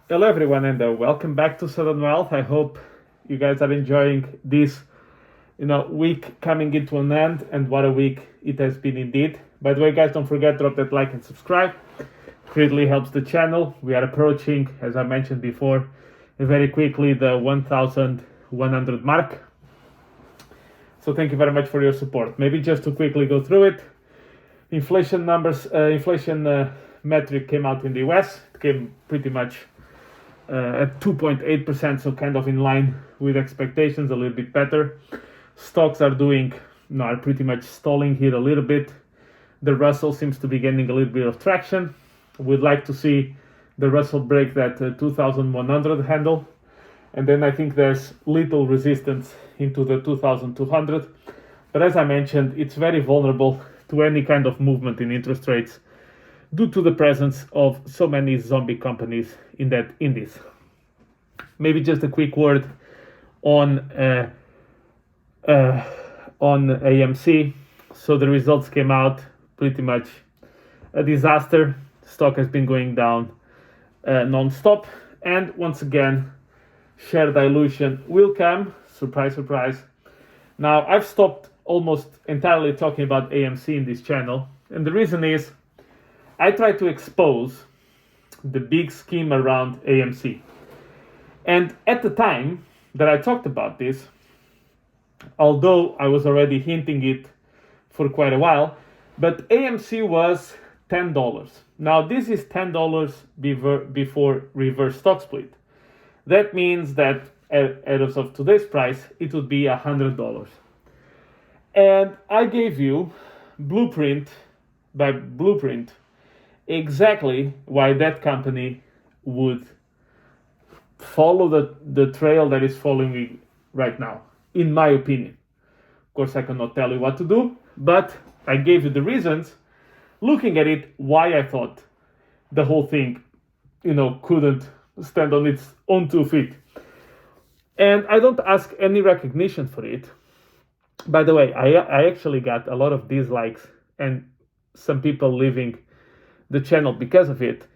Hello everyone and welcome back to Sudden Wealth. I hope you guys are enjoying this week coming into an end, and what a week it has been indeed. By the way, guys, don't forget, drop that like and subscribe. Greatly helps the channel. We are approaching, as I mentioned before, very quickly the 1,100 mark. So thank you very much for your support. Maybe just to quickly go through it. Inflation metric came out in the US. It came pretty much at 2.8%, so kind of in line with expectations, a little bit better. Stocks are pretty much stalling here a little bit. The Russell seems to be gaining a little bit of traction. We'd like to see the Russell break that 2,100 handle, and then I think there's little resistance into the 2,200. But as I mentioned, it's very vulnerable to any kind of movement in interest rates due to the presence of so many zombie companies in that index. Maybe just a quick word on AMC. So the results came out pretty much a disaster. Stock has been going down non-stop, and once again, share dilution will come. Surprise, surprise. Now, I've stopped almost entirely talking about AMC in this channel, and the reason is I try to expose the big scheme around AMC. And at the time that I talked about this, although I was already hinting it for quite a while, but AMC was $10. Now this is $10 before reverse stock split. That means that as of today's price, it would be $100. And I gave you blueprint by blueprint exactly why that company would follow the trail that is following right now, in my opinion. Of course, I cannot tell you what to do, but I gave you the reasons, looking at it, why I thought the whole thing, couldn't stand on its own 2 feet. And I don't ask any recognition for it. By the way, I actually got a lot of dislikes and some people leaving the channel because of it.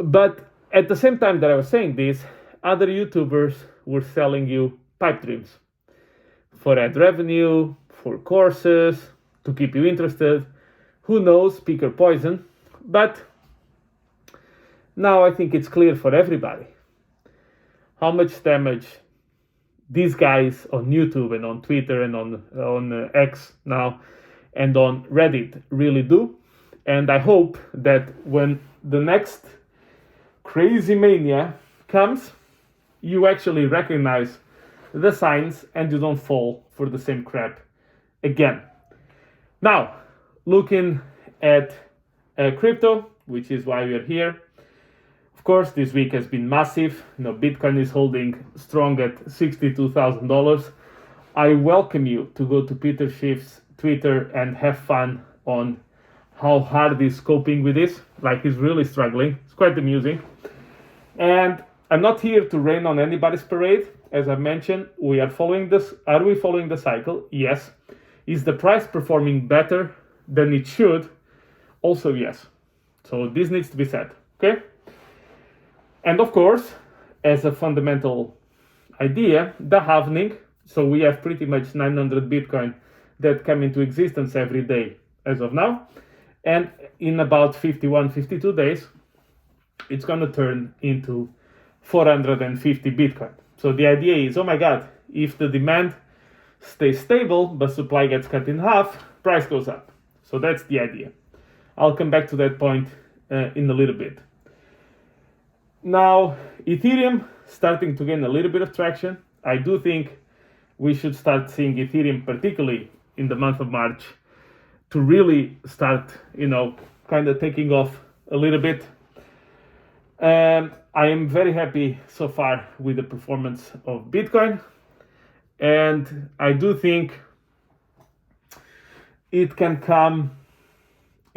But at the same time that I was saying this, other YouTubers were selling you pipe dreams for ad revenue, for courses, to keep you interested. Who knows, pick or poison. But now I think it's clear for everybody how much damage these guys on YouTube and on Twitter and on X now and on Reddit really do. And I hope that when the next crazy mania comes, you actually recognize the signs and you don't fall for the same crap again. Now, looking at crypto, which is why we are here. Of course, this week has been massive. Bitcoin is holding strong at $62,000. I welcome you to go to Peter Schiff's Twitter and have fun on how hard he's coping with this. Like, he's really struggling. It's quite amusing. And I'm not here to rain on anybody's parade. As I mentioned, we are following this. Are we following the cycle? Yes. Is the price performing better than it should? Also, yes. So this needs to be said, okay? And of course, as a fundamental idea, the halving. So we have pretty much 900 Bitcoin that come into existence every day as of now. And in about 52 days, it's going to turn into 450 Bitcoin. So the idea is, oh my God, if the demand stays stable, but supply gets cut in half, price goes up. So that's the idea. I'll come back to that point in a little bit. Now, Ethereum starting to gain a little bit of traction. I do think we should start seeing Ethereum, particularly in the month of March, to really start, kind of taking off a little bit. I am very happy so far with the performance of Bitcoin. And I do think it can come,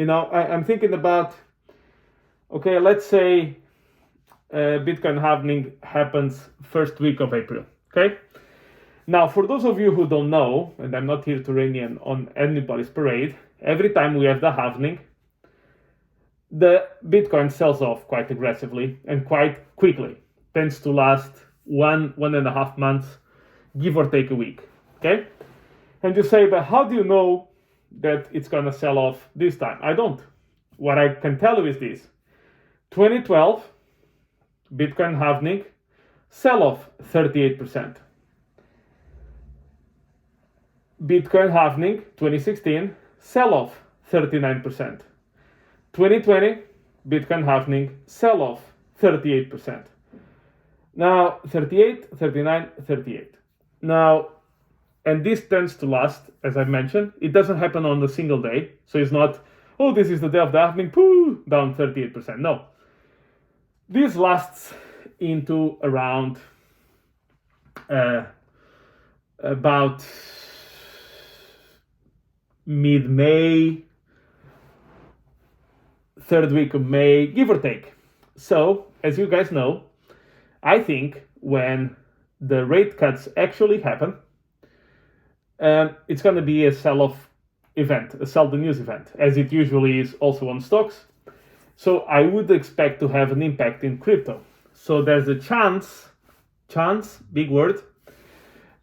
I'm thinking about, okay, let's say Bitcoin halving happens first week of April, okay? Now, for those of you who don't know, and I'm not here to rain on anybody's parade, every time we have the halving, the Bitcoin sells off quite aggressively and quite quickly. Tends to last 1.5 months, give or take a week. Okay? And you say, but how do you know that it's going to sell off this time? I don't. What I can tell you is this. 2012, Bitcoin halving, sell off 38%. Bitcoin halving, 2016, sell off 39%. 2020, Bitcoin halving, sell off 38%. Now, 38, 39, 38. Now, and this tends to last, as I mentioned. It doesn't happen on a single day. So it's not, oh, this is the day of the halving, pooh, down 38%. No. This lasts into around about mid-May, third week of May, give or take. So, as you guys know, I think when the rate cuts actually happen, it's going to be a sell-off event, a sell the news event, as it usually is also on stocks. So I would expect to have an impact in crypto. So there's a chance, big word,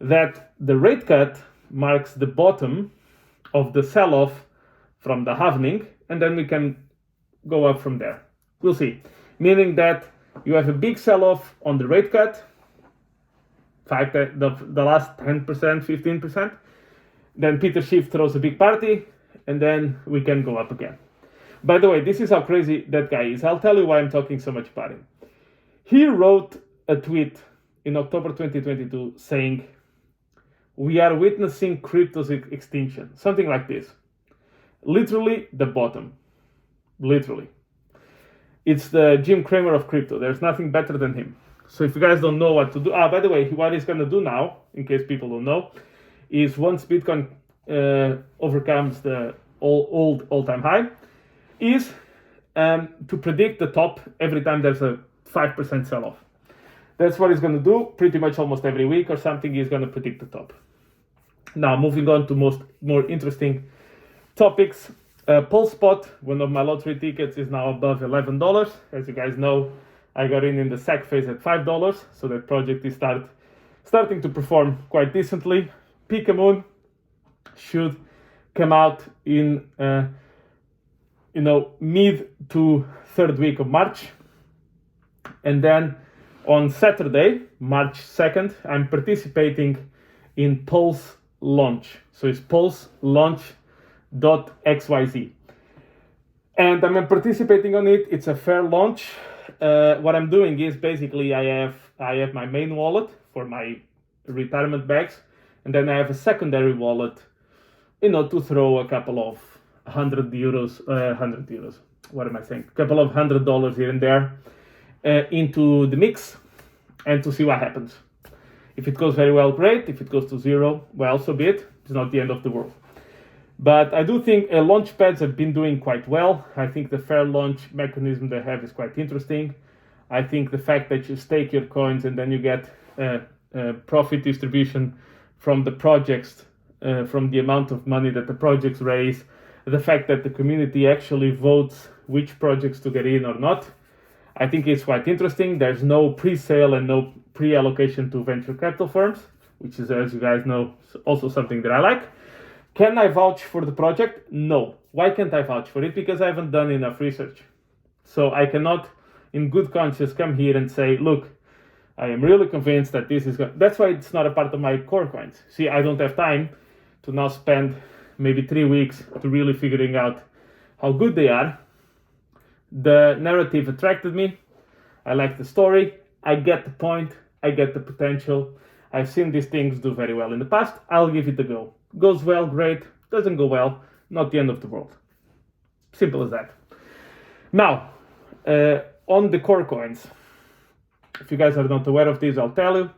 that the rate cut marks the bottom of the sell-off from the halving, and then we can go up from there. We'll see. Meaning that you have a big sell-off on the rate cut, the last 10%, 15%. Then Peter Schiff throws a big party, and then we can go up again. By the way, this is how crazy that guy is. I'll tell you why I'm talking so much about him. He wrote a tweet in October 2022 saying, "We are witnessing crypto's extinction." Something like this. Literally the bottom. Literally. It's the Jim Cramer of crypto. There's nothing better than him. So if you guys don't know what to do, by the way, what he's going to do now, in case people don't know, is once Bitcoin overcomes the all-time high, is to predict the top every time there's a 5% sell-off. That's what he's going to do pretty much almost every week or something. He's going to predict the top. Now, moving on to more interesting topics. PulseSpot, one of my lottery tickets, is now above $11. As you guys know, I got in the SEC phase at $5, so that project is starting to perform quite decently. PIKAMOON should come out in mid to third week of March, and then on Saturday, March 2nd, I'm participating in PULSELAUNCH. So it's PULSELAUNCH.xyz, and I'm participating on it. It's a fair launch. What I'm doing is basically I have my main wallet for my retirement bags, and then I have a secondary wallet, to throw a couple of €100. What am I saying? A couple of $100 here and there into the mix, and to see what happens. If it goes very well, great. If it goes to zero, well, so be it. It's not the end of the world. But I do think launch pads have been doing quite well. I think the fair launch mechanism they have is quite interesting. I think the fact that you stake your coins and then you get profit distribution from the projects, from the amount of money that the projects raise, the fact that the community actually votes which projects to get in or not, I think it's quite interesting. There's no pre-sale and no pre-allocation to venture capital firms, which is, as you guys know, also something that I like. Can I vouch for the project? No. Why can't I vouch for it? Because I haven't done enough research. So I cannot, in good conscience, come here and say, look, I am really convinced that this is good. That's why it's not a part of my core coins. See, I don't have time to now spend maybe 3 weeks to really figuring out how good they are. The narrative attracted me. I like the story. I get the point. I get the potential. I've seen these things do very well in the past. I'll give it a go. Goes well, great. Doesn't go well, not the end of the world. Simple as that. Now, on the core coins. If you guys are not aware of this, I'll tell you.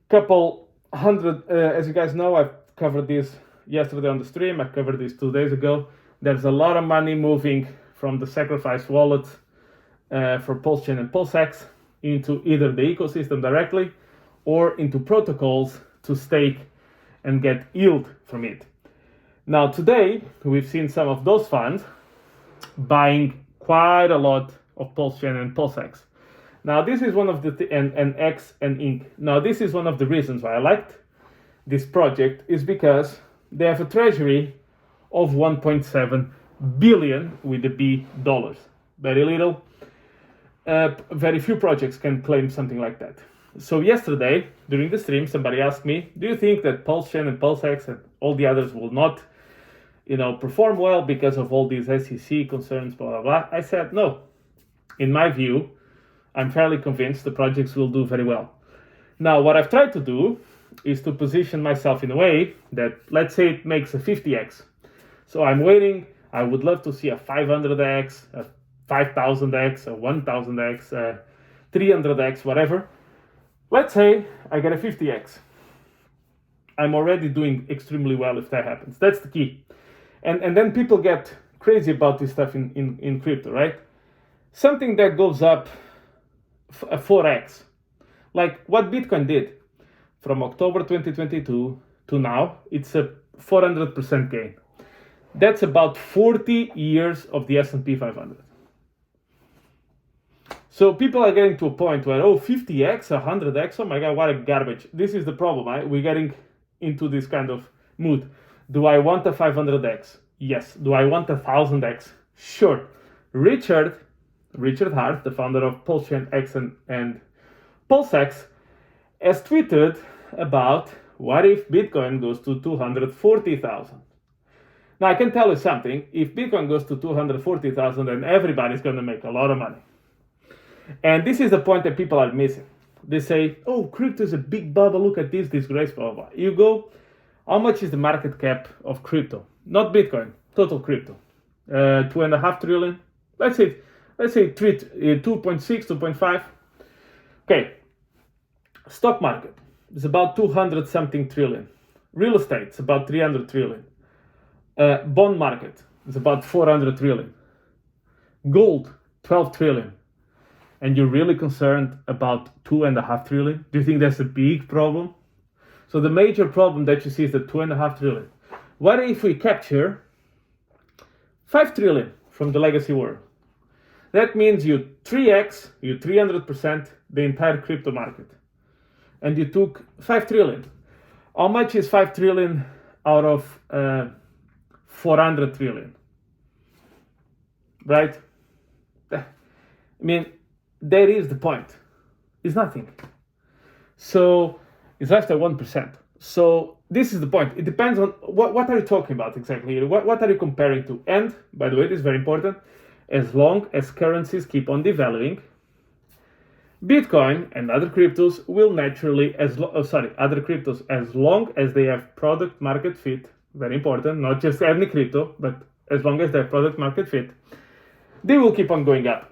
Couple hundred, as you guys know, I've covered this yesterday on the stream. I covered this 2 days ago. There's a lot of money moving from the sacrifice wallets for Pulsechain and Pulsex into either the ecosystem directly or into protocols to stake and get yield from it. Now today, we've seen some of those funds buying quite a lot of Pulsechain and PulseX. Now this is one of the and X and Inc. Now this is one of the reasons why I liked this project, is because they have a treasury of 1.7 billion with the B dollars. Very little. Very few projects can claim something like that. So yesterday during the stream, somebody asked me, "Do you think that Pulsechain and PulseX and all the others will not, perform well because of all these SEC concerns, blah blah blah?" I said no. In my view, I'm fairly convinced the projects will do very well. Now, what I've tried to do is to position myself in a way that, let's say it makes a 50x. So I'm waiting. I would love to see a 500x, a 5,000x, a 1,000x, a 300x, whatever. Let's say I get a 50x. I'm already doing extremely well if that happens. That's the key. And then people get crazy about this stuff in crypto, right? Something that goes up a 4x, like what Bitcoin did from October 2022 to now, it's a 400% gain. That's about 40 years of the S&P 500. So people are getting to a point where, 50x, 100x, oh my God, what a garbage. This is the problem, right? We're getting into this kind of mood. Do I want a 500x? Yes. Do I want a 1000x? Sure. Richard Hart, the founder of Pulsechain X and PulseX, has tweeted about what if Bitcoin goes to 240,000. Now I can tell you something, if Bitcoin goes to 240,000, then everybody's going to make a lot of money. And this is the point that people are missing. They say, crypto is a big bubble, look at this disgrace, blah, blah, blah. You go, how much is the market cap of crypto? Not Bitcoin, total crypto. 2.5 trillion. Let's say 2.6, 2.5. Okay. Stock market is about 200 something trillion. Real estate is about 300 trillion. Bond market is about 400 trillion. Gold, 12 trillion. And you're really concerned about 2.5 trillion? Do you think that's a big problem? So the major problem that you see is the 2.5 trillion. What if we capture 5 trillion from the legacy world? That means you 3x, you 300% the entire crypto market. And you took 5 trillion. How much is 5 trillion out of 400 trillion? Right? I mean, that is the point. It's nothing. So it's less than 1%. So this is the point. It depends on what are you talking about exactly? What are you comparing to? And by the way, this is very important. As long as currencies keep on devaluing, Bitcoin and other cryptos will naturally, other cryptos, as long as they have product market fit, very important, not just any crypto, but as long as they have product market fit, they will keep on going up.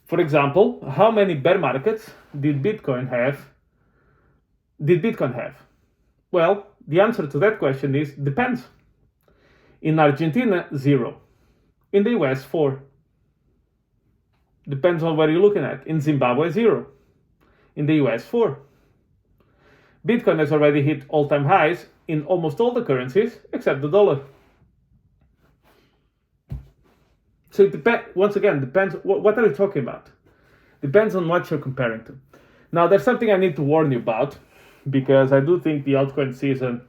For example, how many bear markets did Bitcoin have? Well, the answer to that question is depends. In Argentina, 0. In the US, 4. Depends on what you're looking at. In Zimbabwe, 0. In the US, 4. Bitcoin has already hit all-time highs in almost all the currencies except the dollar. So it depends. Once again, depends. What are you talking about? Depends on what you're comparing to. Now, there's something I need to warn you about, because I do think the altcoin season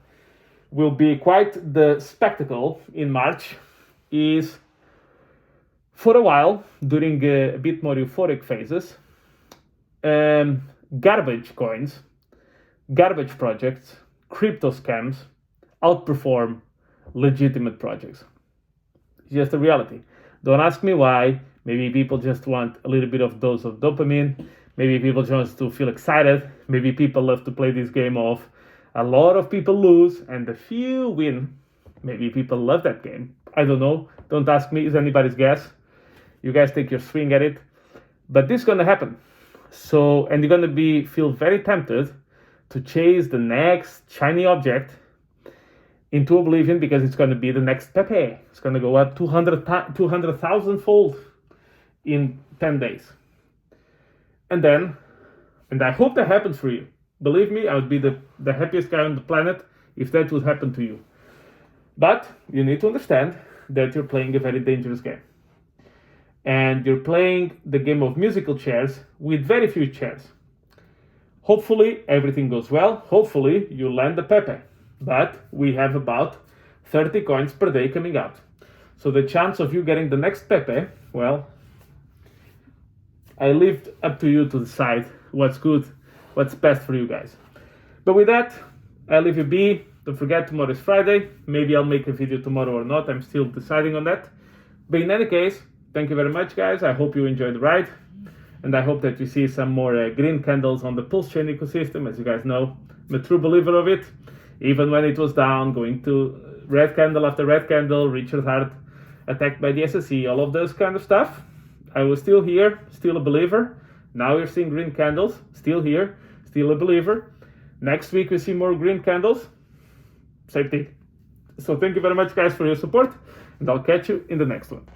will be quite the spectacle in March. Is for a while, during a bit more euphoric phases, garbage coins, garbage projects, crypto scams outperform legitimate projects. It's just a reality. Don't ask me why. Maybe people just want a little bit of dose of dopamine. Maybe people just to feel excited. Maybe people love to play this game of a lot of people lose and a few win. Maybe people love that game. I don't know. Don't ask me. It's anybody's guess. You guys take your swing at it. But this is going to happen. So, and you're going to feel very tempted to chase the next shiny object into oblivion, because it's going to be the next Pepe. It's going to go up 200,000 fold in 10 days. And I hope that happens for you. Believe me, I would be the happiest guy on the planet if that would happen to you. But you need to understand that you're playing a very dangerous game. And you're playing the game of musical chairs with very few chairs. Hopefully everything goes well. Hopefully you land the Pepe. But we have about 30 coins per day coming out. So the chance of you getting the next Pepe, well, I leave it up to you to decide what's good, what's best for you guys. But with that, I leave you be. Don't forget, tomorrow is Friday. Maybe I'll make a video tomorrow or not. I'm still deciding on that. But in any case, thank you very much, guys. I hope you enjoyed the ride. And I hope that we see some more green candles on the Pulsechain ecosystem. As you guys know, I'm a true believer of it. Even when it was down, going to red candle after red candle, Richard Hart attacked by the SSE, all of those kind of stuff. I was still here, still a believer. Now you're seeing green candles, still here, still a believer. Next week we see more green candles, same thing. So thank you very much, guys, for your support, and I'll catch you in the next one.